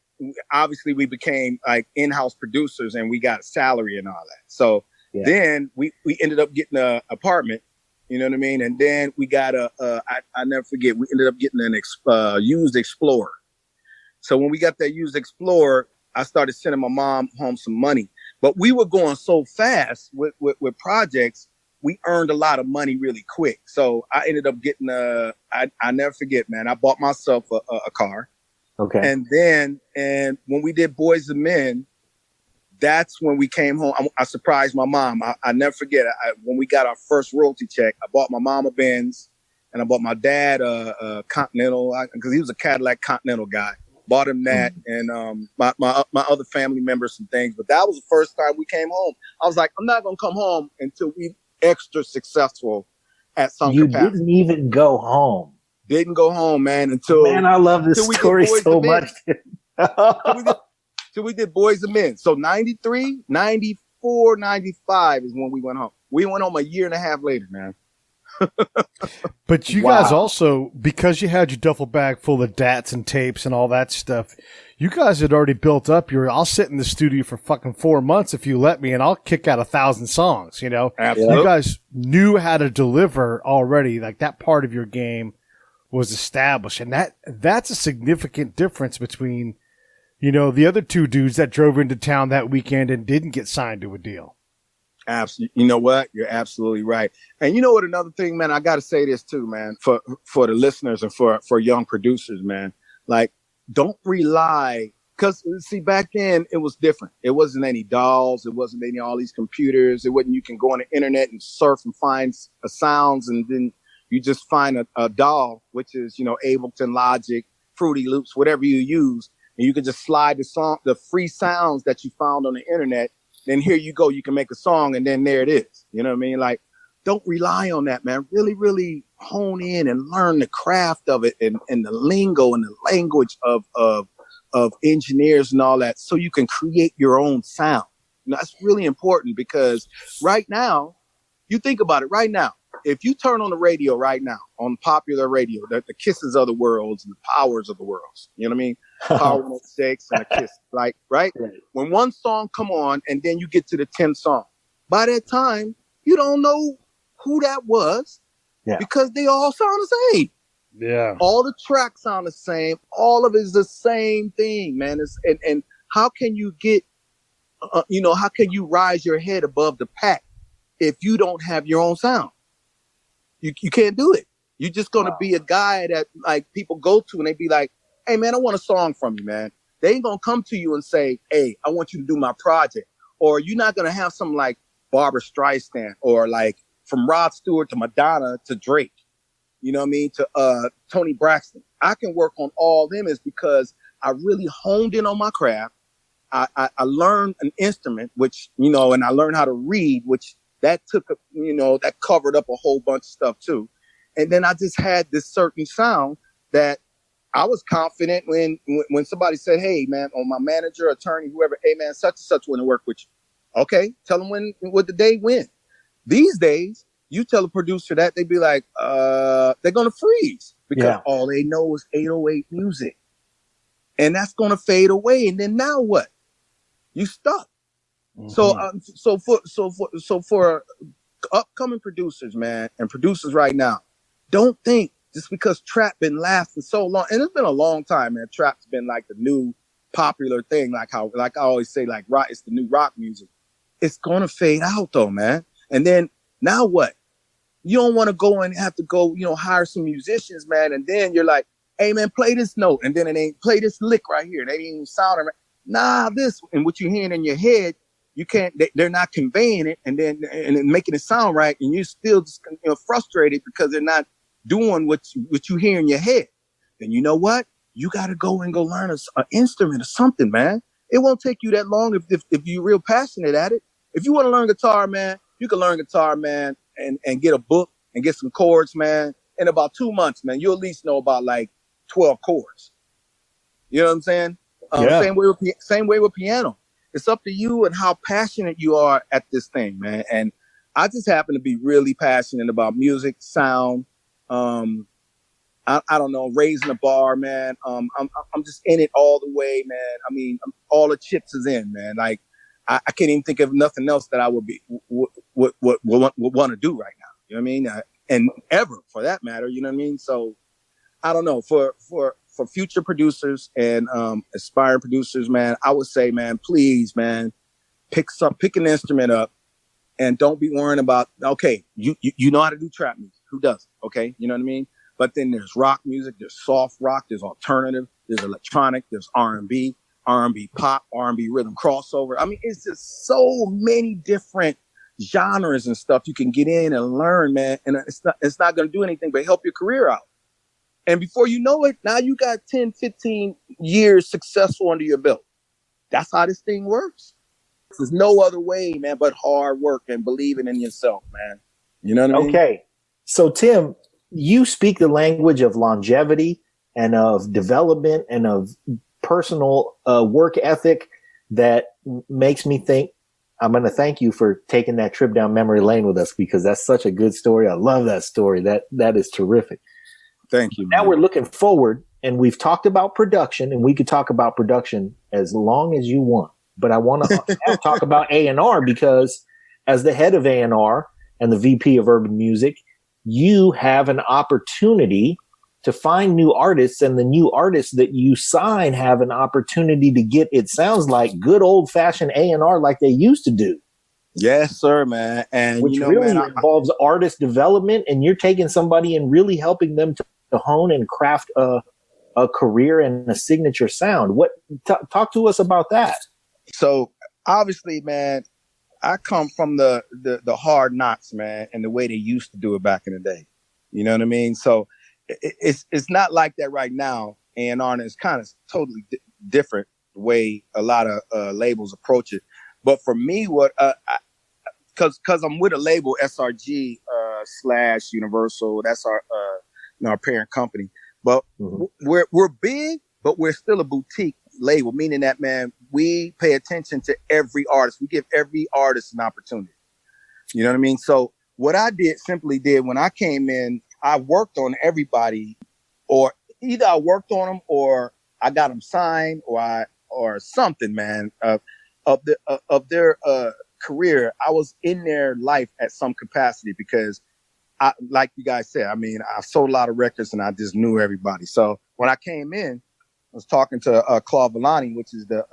obviously we became like in-house producers and we got a salary and all that. So then we ended up getting an apartment, you know what I mean? And then we got I never forget, we ended up getting an used Explorer. So when we got that used Explorer, I started sending my mom home some money. But we were going so fast with projects, we earned a lot of money really quick. So I ended up getting I never forget, man, I bought myself a car. Okay. And when we did Boys and Men, that's when we came home. I surprised my mom. I never forget. When we got our first royalty check, I bought my mom a Benz and I bought my dad a Continental because he was a Cadillac Continental guy. Bought him that and my other family members some things. But that was the first time we came home. I was like, I'm not going to come home until we extra successful at some capacity. You didn't even go home. Didn't go home, man, until... Man, I love this story so much. Till we did Boys and Men. So 93, 94, 95 is when we went home. We went home a year and a half later, man. But you guys also, because you had your duffel bag full of DATs and tapes and all that stuff, you guys had already built up I'll sit in the studio for fucking 4 months if you let me, and I'll kick out 1,000 songs, Absolutely. You guys knew how to deliver already. Like, that part of your game was established. And that's a significant difference between, the other two dudes that drove into town that weekend and didn't get signed to a deal. Absolutely. You know what? You're absolutely right. And you know what? Another thing, man, I got to say this too, man, for the listeners and for young producers, man, like, don't rely, because see, back then it was different. It wasn't any dolls. It wasn't any, all these computers. It wasn't, you can go on the internet and surf and find sounds. And then you just find a doll, which is, Ableton, Logic, Fruity Loops, whatever you use. And you can just slide the free sounds that you found on the internet. Then here you go, you can make a song and then there it is. You know what I mean? Like, don't rely on that, man. Really, really hone in and learn the craft of it and the lingo and the language of engineers and all that so you can create your own sound. That's really important because right now, you think about it right now. If you turn on the radio right now, on popular radio, the Kisses of the Worlds and the Powers of the Worlds, you know what I mean? Power 106 and a Kiss, like, right? When one song come on and then you get to the 10th song, by that time, you don't know who that was. Yeah. because they all sound the same. Yeah. All the tracks sound the same. All of it is the same thing, man. And how can you get, how can you rise your head above the pack if you don't have your own sound? You can't do it. You're just going to be a guy that like people go to and they be like, hey, man, I want a song from you, man. They ain't going to come to you and say, hey, I want you to do my project. Or you're not going to have some like Barbara Streisand or like from Rod Stewart to Madonna to Drake. You know what I mean? To Tony Braxton. I can work on all them is because I really honed in on my craft. I learned an instrument, which, and I learned how to read, which that took, that covered up a whole bunch of stuff too. And then I just had this certain sound that I was confident when somebody said, hey, man, or my manager, attorney, whoever, hey, man, such and such want to work with you. Okay, tell them what the day when. These days, you tell a producer that, they'd be like, they're going to freeze because all they know is 808 music. And that's going to fade away. And then now what? You stuck. Mm-hmm. So for upcoming producers, man, and producers right now, don't think just because trap been lasting so long, and it's been a long time, man. Trap's been like the new popular thing, like I always say, like rock, it's the new rock music. It's gonna fade out though, man. And then now what? You don't want to go and have to go, hire some musicians, man. And then you're like, hey, man, play this note, and then it ain't play this lick right here. They ain't even sounding right. Nah, this and what you're hearing in your head. You can't. They're not conveying it, and then making it sound right, and you're still just frustrated because they're not doing what you hear in your head. Then you know what? You got to go learn an instrument or something, man. It won't take you that long if you're real passionate at it. If you want to learn guitar, man, you can learn guitar, man, and get a book and get some chords, man. In about 2 months, man, you'll at least know about like 12 chords. You know what I'm saying? Same way with piano. It's up to you and how passionate you are at this thing, man. And I just happen to be really passionate about music, sound. I don't know, raising the bar, man. I'm just in it all the way, man. I mean, all the chips is in, man. Like I can't even think of nothing else that I would want to do right now. You know what I mean? And ever for that matter. You know what I mean? So I don't know, for future producers and aspiring producers, man, I would say, man, please, man, pick an instrument up and don't be worrying about, okay, you know how to do trap music. Who doesn't? Okay, you know what I mean? But then there's rock music, there's soft rock, there's alternative, there's electronic, there's R&B pop, R&B rhythm crossover. I mean, it's just so many different genres and stuff you can get in and learn, man. And it's not going to do anything but help your career out. And before you know it, now you got 10, 15 years successful under your belt. That's how this thing works. There's no other way, man, but hard work and believing in yourself, man. You know what I mean? Okay. So, Tim, you speak the language of longevity and of development and of personal work ethic that makes me think I'm going to thank you for taking that trip down memory lane with us, because that's such a good story. I love that story. That is terrific. Thank you. Now we're looking forward, and we've talked about production, and we could talk about production as long as you want. But I want to talk about A&R, because as the head of A&R and the VP of Urban Music, you have an opportunity to find new artists, and the new artists that you sign have an opportunity to get, it sounds like, good old-fashioned A&R like they used to do. Yes, sir, man. And which really involves artist development, and you're taking somebody and really helping them to hone and craft a career and a signature sound. Talk to us about that. So obviously, man, I come from the hard knocks, man, and the way they used to do it back in the day. You know what I mean? So it's not like that right now. A&R is kind of totally different the way a lot of labels approach it. But for me, because I'm with a label, SRG / Universal, that's our parent company. But we're big, but we're still a boutique label, meaning that, man, we pay attention to every artist. We give every artist an opportunity. You know what I mean? So what I simply did when I came in, I worked on everybody, or either I worked on them or I got them signed or something, man, of their career. I was in their life at some capacity because like you guys said, I mean, I sold a lot of records and I just knew everybody. So when I came in, I was talking to Claude Villani, which is the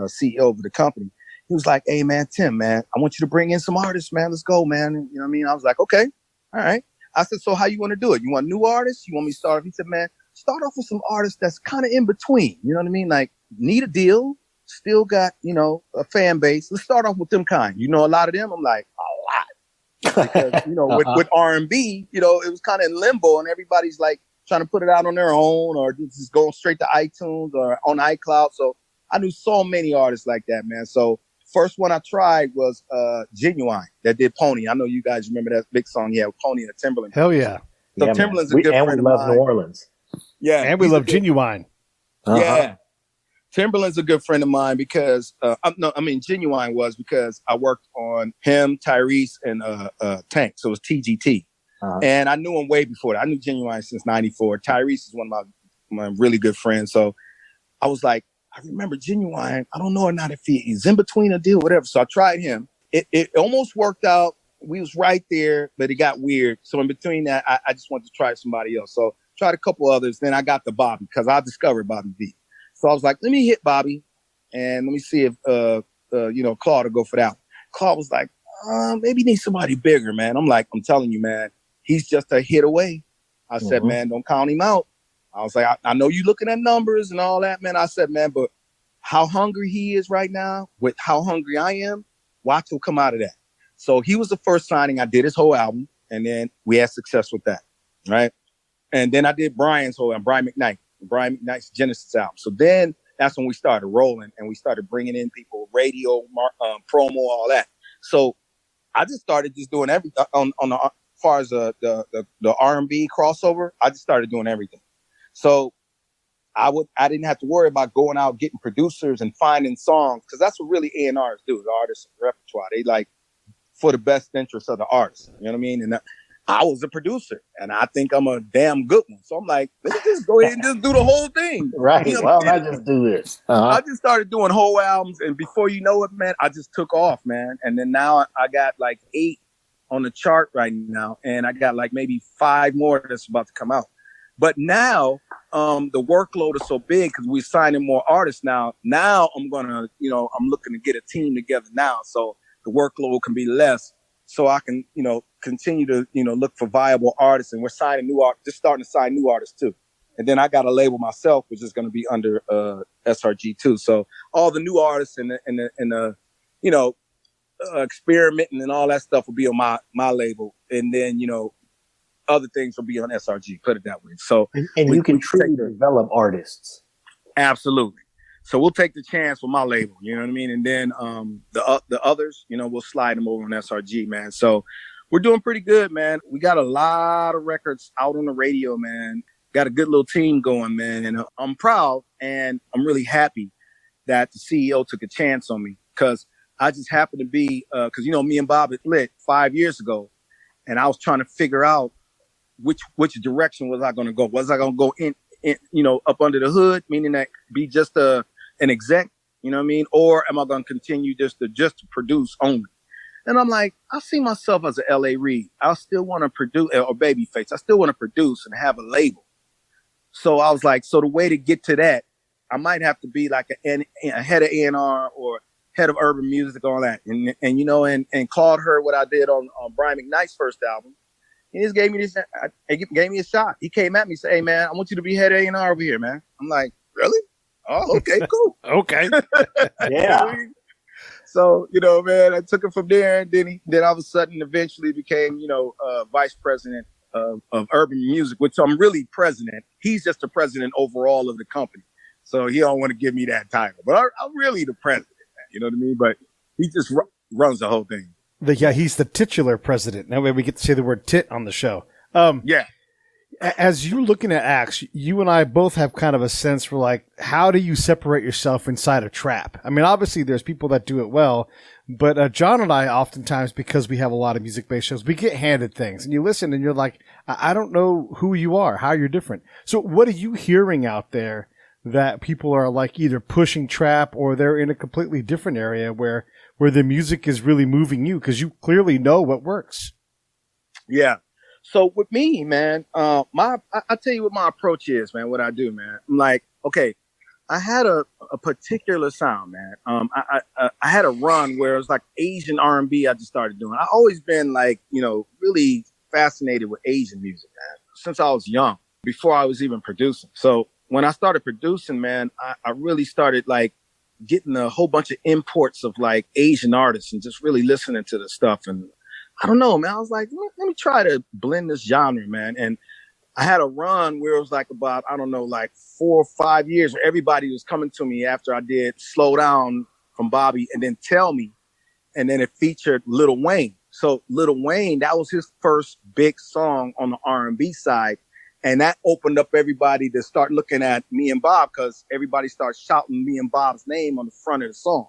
CEO of the company. He was like, "Hey, man, Tim, man, I want you to bring in some artists, man. Let's go, man." And, you know what I mean? I was like, "Okay, all right." I said, "So how you want to do it? You want new artists? You want me to start?" He said, "Man, start off with some artists that's kind of in between. You know what I mean? Like, need a deal, still got, a fan base. Let's start off with them kind. You know, a lot of them." I'm like, "A lot." Because, with R&B, it was kind of in limbo and everybody's like trying to put it out on their own or just going straight to iTunes or on iCloud. So I knew so many artists like that, man. So first one I tried was Genuine that did Pony. I know you guys remember that big song he had with Pony and the Timberland. Hell yeah. So yeah, Timberland's a good friend of mine. And we love New Orleans. Yeah. And we love Genuine. Yeah. Timberland's a good friend of mine because, Genuine was because I worked on him, Tyrese, and Tank. So it was TGT. And I knew him way before that. I knew Genuine since 94. Tyrese is one of my really good friends. So I was like, I remember Genuine. I don't know or not if he's in between a deal, whatever. So I tried him. It almost worked out. We was right there, but it got weird. So in between that, I just wanted to try somebody else. So tried a couple others. Then I got the Bobby because I discovered Bobby V. So I was like, let me hit Bobby and let me see if, Claude will go for that. Claude was like, maybe need somebody bigger, man. I'm like, I'm telling you, man, he's just a hit away. I said, man, don't count him out. I was like, I know you looking at numbers and all that, man. I said, man, but how hungry he is right now with how hungry I am, watch him come out of that. So he was the first signing. I did his whole album, and then we had success with that, right? And then I did Brian's whole album, Brian McKnight's Genesis album. So then that's when we started rolling, and we started bringing in people, radio, promo, all that. So I just started just doing everything on the as far as the R&B crossover. I just started doing everything. So I didn't have to worry about going out, getting producers and finding songs. Cause that's what really A&Rs do. The artists repertoire. They like for the best interest of the artist. You know what I mean? And I was a producer and I think I'm a damn good one. So I'm like, let's just go ahead and just do the whole thing. Right. Well, I just do this. I just started doing whole albums. And before you know it, man, I just took off, man. And then now I got like 8 on the chart right now. And I got like maybe 5 more that's about to come out. But now the workload is so big because we're signing more artists now. Now I'm going to, I'm looking to get a team together now. So the workload can be less. So I can, continue to, look for viable artists. And we're signing new artists, just starting to sign new artists too. And then I got a label myself, which is going to be under SRG too. So all the new artists and the experimenting and all that stuff will be on my label. And then, other things will be on SRG, put it that way. So, and you can truly develop artists. Absolutely. So we'll take the chance with my label, you know what I mean? And then the others, we'll slide them over on SRG, man. So we're doing pretty good, man. We got a lot of records out on the radio, man. Got a good little team going, man. And I'm proud and I'm really happy that the CEO took a chance on me because I just happened to be, because, me and Bob had lit 5 years ago and I was trying to figure out which direction was I going to go? Was I going to go in, up under the hood, meaning that be just an exec, you know what I mean? Or am I going to continue just to produce only? And I'm like, I see myself as a LA Reid. I still want to produce, or Babyface. I still want to produce and have a label. So I was like, so the way to get to that, I might have to be like a head of A&R or head of urban music, all that. And Claude heard what I did on Brian McKnight's first album. He just gave me a shot. He came at me and said, "Hey, man, I want you to be head of A&R over here, man." I'm like, "Really? Oh, okay, cool." Okay. Yeah. So, man, I took it from there. And then all of a sudden, eventually became, vice president of urban music, which I'm really president. He's just the president overall of the company. So he don't want to give me that title. But I'm really the president, man, you know what I mean? But he just runs the whole thing. He's the titular president. That way we get to say the word tit on the show. Yeah. As you're looking at acts, you and I both have kind of a sense for like, how do you separate yourself inside a trap? I mean, obviously there's people that do it well, but John and I oftentimes, because we have a lot of music-based shows, we get handed things and you listen and you're like, I don't know who you are, how you're different. So what are you hearing out there that people are like either pushing trap or they're in a completely different area where the music is really moving you because you clearly know what works? Yeah. So with me, man, I tell you what my approach is, man. What I do, man. I'm like, okay, I had a particular sound, man. I had a run where it was like Asian R&B. I just started doing. I always been like, really fascinated with Asian music, man, since I was young, before I was even producing. So when I started producing, man, I really started like getting a whole bunch of imports of like Asian artists and just really listening to the stuff. And I don't know, man. I was like, let me try to blend this genre, man. And I had a run where it was like about, I don't know, like 4 or 5 years where everybody was coming to me after I did Slow Down from Bobby and then Tell Me. And then it featured Lil Wayne. So Lil Wayne, that was his first big song on the R&B side. And that opened up everybody to start looking at me and Bob, because everybody started shouting me and Bob's name on the front of the song.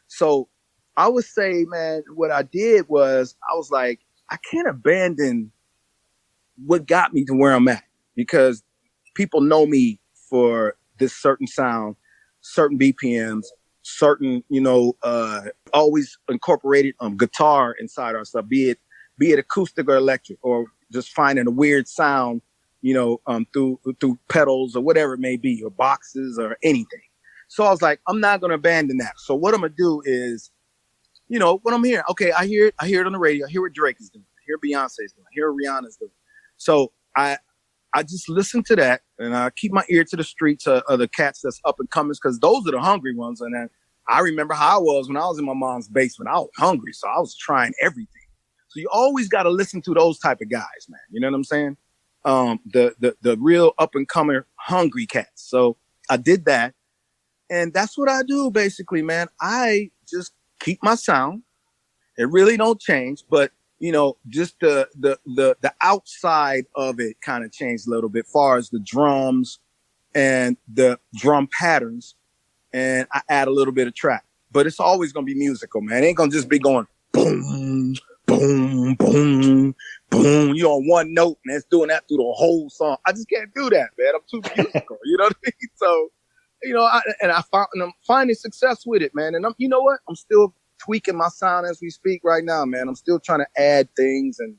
So I would say, man, what I did was I was like, I can't abandon what got me to where I'm at, because people know me for this certain sound, certain BPMs, certain, always incorporated guitar inside our stuff, be it acoustic or electric, or just finding a weird sound, through pedals or whatever it may be, or boxes or anything. So I was like, I'm not going to abandon that. So what I'm going to do is, what I'm hearing. Okay, I hear it on the radio. I hear what Drake is doing. I hear Beyonce is doing. I hear what Rihanna's doing. So I just listen to that, and I keep my ear to the streets of the cats that's up and coming, because those are the hungry ones. And then I remember how I was when I was in my mom's basement. I was hungry, so I was trying everything. So you always got to listen to those type of guys, man. You know what I'm saying? The real up and coming hungry cats. So I did that, and that's what I do basically, man. I just keep my sound. It really don't change, but just the outside of it kind of changed a little bit, far as the drums and the drum patterns, and I add a little bit of track. But it's always gonna be musical, man. It ain't gonna just be going boom, boom, boom, boom. You on one note, and it's doing that through the whole song. I just can't do that, man. I'm too musical. You know what I mean? So, I'm finding success with it, man. And I'm still tweaking my sound as we speak right now, man. I'm still trying to add things and,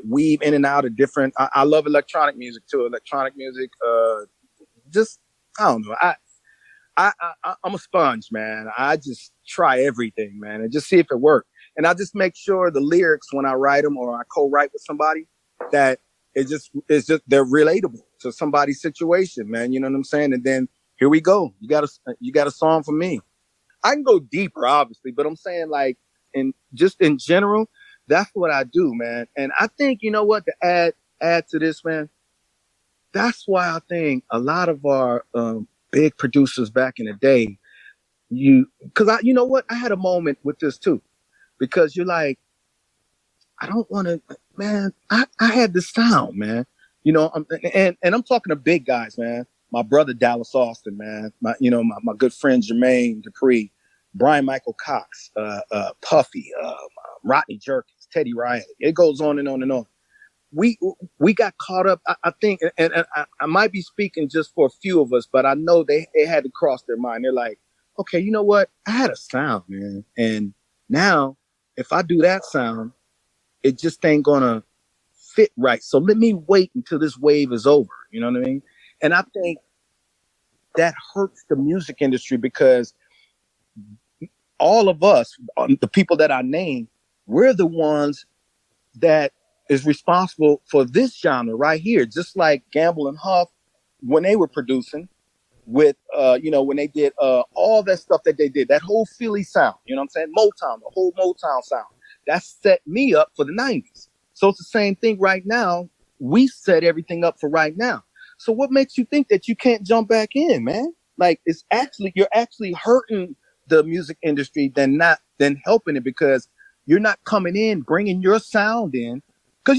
weave in and out of different. I love electronic music too. Electronic music, I don't know. I'm a sponge, man. I just try everything, man, and just see if it works. And I just make sure the lyrics, when I write them or I co-write with somebody, that it's just they're relatable to somebody's situation, man. You know what I'm saying? And then here we go. You got a song for me. I can go deeper, obviously, but I'm saying, like, in general, that's what I do, man. And I think, to add to this, man, that's why I think a lot of our big producers back in the day, I had a moment with this too, because you're like, I don't want to, man, I had this sound, man, and I'm talking to big guys, man. My brother Dallas Austin, man. My good friend Jermaine Dupree, Brian Michael Cox, Puffy, Rodney Jerkins, Teddy Riley. It goes on and on and on. We got caught up. I think, and I might be speaking just for a few of us, but I know they had to cross their mind. They're like, okay, you know what? I had a sound, man, and now if I do that sound, it just ain't gonna fit right. So let me wait until this wave is over. You know what I mean? And I think that hurts the music industry, because all of us, the people that I named, we're the ones that is responsible for this genre right here. Just like Gamble and Huff, when they were producing with, when they did all that stuff that they did, that whole Philly sound, you know what I'm saying? Motown, the whole Motown sound, that set me up for the 90s. So it's the same thing right now. We set everything up for right now. So what makes you think that you can't jump back in, man? Like, you're actually hurting the music industry than helping it, because you're not coming in, bringing your sound in. Because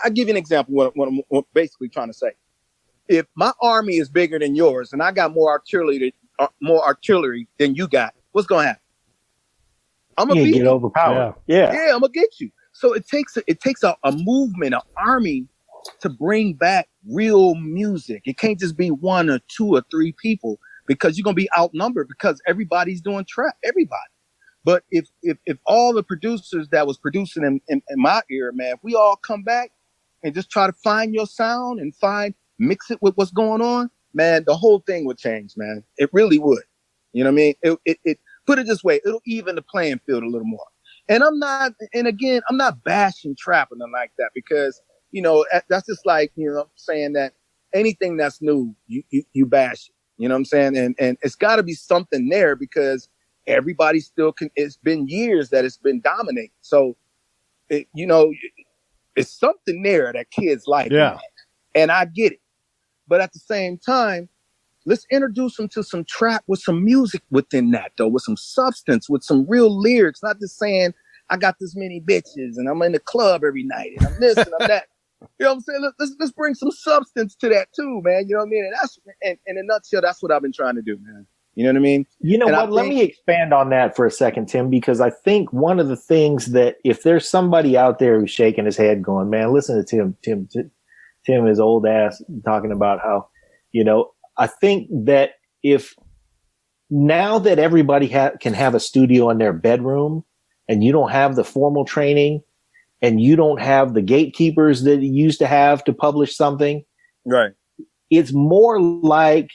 I give you an example. What I'm basically trying to say: if my army is bigger than yours, and I got more artillery than you got, what's gonna happen? I'm gonna get overpowered. Yeah, I'm gonna get you. So it takes a movement, an army, to bring back real music. It can't just be one or two or three people, because you're gonna be outnumbered, because everybody's doing trap. Everybody. But if all the producers that was producing in my era, man, if we all come back and just try to find your sound and mix it with what's going on, man, the whole thing would change, man. It really would. You know what I mean? It put it this way, it'll even the playing field a little more. And I'm not bashing trap or nothing like that, because, you know, that's just like, you know, saying that anything that's new, you bash it. You know what I'm saying? And it's got to be something there, because everybody still it's been years that it's been dominating. So, it's something there that kids like. Yeah. Man. And I get it. But at the same time, let's introduce them to some trap with some music within that, though, with some substance, with some real lyrics, not just saying, I got this many bitches and I'm in the club every night and I'm this and I'm that. You know what I'm saying? Let's bring some substance to that too, man. You know what I mean? And that's, in a nutshell, that's what I've been trying to do, man. You know what I mean? You know what? Let me expand on that for a second, Tim, because I think one of the things that if there's somebody out there who's shaking his head going, man, listen to Tim is old ass talking about how, you know, I think that if now that everybody can have a studio in their bedroom and you don't have the formal training and you don't have the gatekeepers that you used to have to publish something, right? It's more like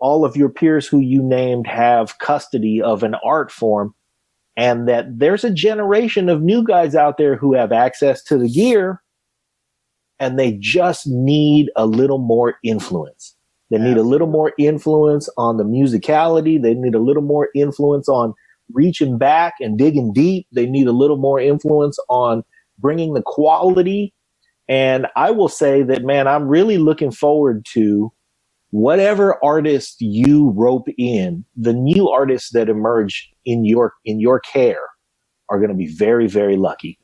all of your peers who you named have custody of an art form, and that there's a generation of new guys out there who have access to the gear and they just need a little more influence. They need a little more influence on the musicality. They need a little more influence on reaching back and digging deep. They need a little more influence on bringing the quality. And I will say that, man, I'm really looking forward to whatever artist you rope in. The new artists that emerge in your care are going to be very, very lucky.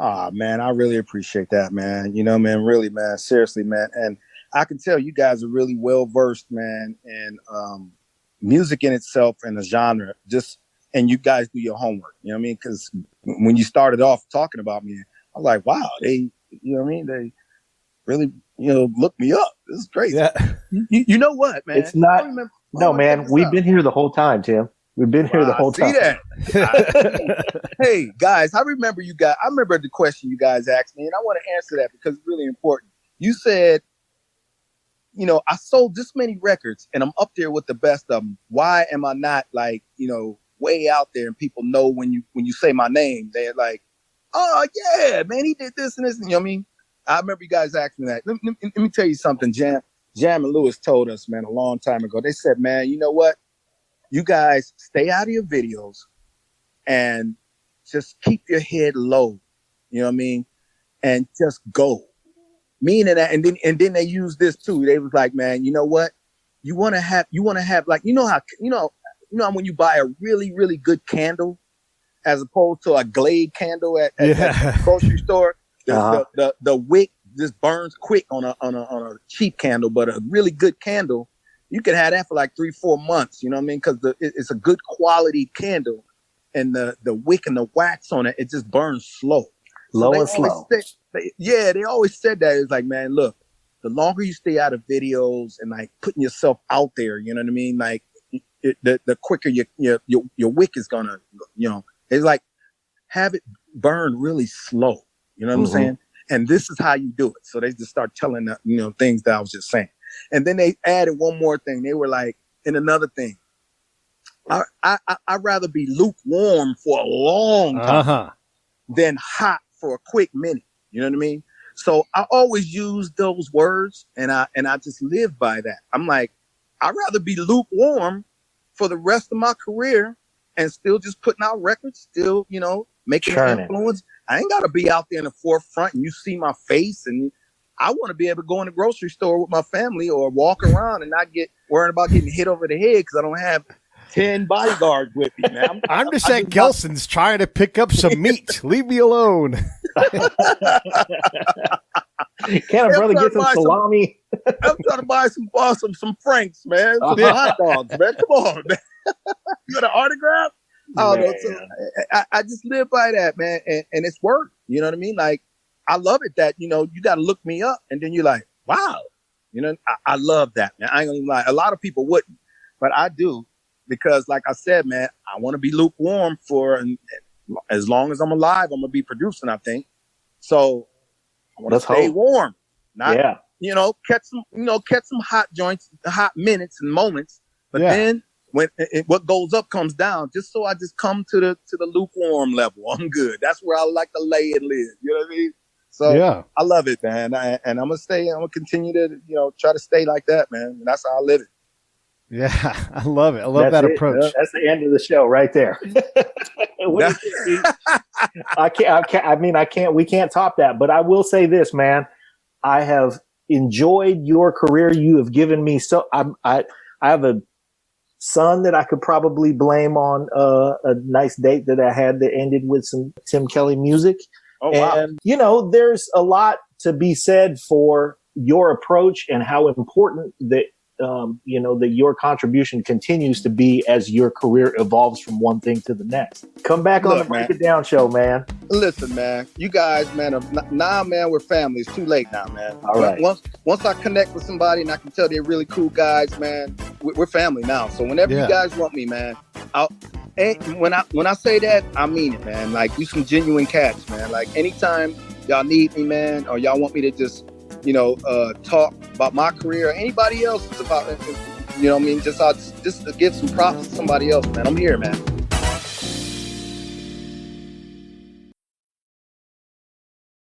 Ah, man, I really appreciate that, man. You know, man, really, man, seriously, man. And I can tell you guys are really well versed, man, in music in itself and the genre. And you guys do your homework. You know what I mean? Because when you started off talking about me, I was like, wow, they, you know what I mean? They really, looked me up. This is crazy. Yeah. You know what, man? It's not. No, man. We've been here the whole time, Tim. We've been here the whole time. See that? Hey, guys, I remember the question you guys asked me, and I want to answer that because it's really important. You said, I sold this many records, and I'm up there with the best of them. Why am I not way out there, and people know when you say my name, they're like, oh yeah, man, he did this and this. And, you know what I mean? I remember you guys asking me that. Let me tell you something. Jam and Lewis told us, man, a long time ago. They said, man, you know what? You guys stay out of your videos and just keep your head low. You know what I mean? And just go. Meaning that, and then they use this too. They was like, man, you know what? You want to have like, how when you buy a really, really good candle as opposed to a Glade candle at the grocery store, the wick just burns quick on a cheap candle, but a really good candle, you can have that for like 3-4 months. You know what I mean? Because it's a good quality candle, and the wick and the wax on it just burns slow. Low and slow. They always said that. It's like, man, look, the longer you stay out of videos and like putting yourself out there, you know what I mean? Like the quicker your wick is gonna, it's like have it burn really slow. You know what I'm saying? And this is how you do it. So they just start telling things that I was just saying. And then they added one more thing. They were like, and another thing, I'd rather be lukewarm for a long time than hot for a quick minute. You know what I mean? So I always use those words, and I just live by that. I'm like, I'd rather be lukewarm for the rest of my career and still just putting out records, still, making an influence. I ain't got to be out there in the forefront and you see my face, and I want to be able to go in the grocery store with my family or walk around and not get worried about getting hit over the head because I don't have 10 bodyguards with me, man. I'm just at Gelson's trying to pick up some meat. Leave me alone. Can't a brother get some salami? I'm trying to buy some Franks, man. Some hot dogs, man. Come on, man. You got an autograph? Oh, no, so I just live by that, man. And it's work. You know what I mean? Like, I love it that, you got to look me up. And then you're like, wow. I love that, man. I ain't gonna even lie. A lot of people wouldn't, but I do. Because like I said, man, I want to be lukewarm for as long as I'm alive. I'm gonna be producing, I think. So I want to stay warm, not catch some hot joints, hot minutes and moments. But then when what goes up comes down, just so I just come to the lukewarm level. I'm good. That's where I like to lay and live. You know what I mean? So I love it, man. And I'm gonna continue to try to stay like that, man. And that's how I live it. Yeah, I love it. I love that approach. That's the end of the show right there. We can't top that. But I will say this, man. I have enjoyed your career. You have given me I have a son that I could probably blame on a nice date that I had that ended with some Tim Kelley music. Oh, wow. And, there's a lot to be said for your approach and how important that your contribution continues to be as your career evolves from one thing to the next. Come back on the Break It Down show, man. Listen, man, you guys, man, man, we're family. It's too late now, man. All right. Once I connect with somebody and I can tell they're really cool guys, man, we're family now. So whenever you guys want me, man, when I say that, I mean it, man. Like, you some genuine cats, man. Like, anytime y'all need me, man, or y'all want me to just talk about my career or anybody else about, just to give some props to somebody else, man. I'm here, man.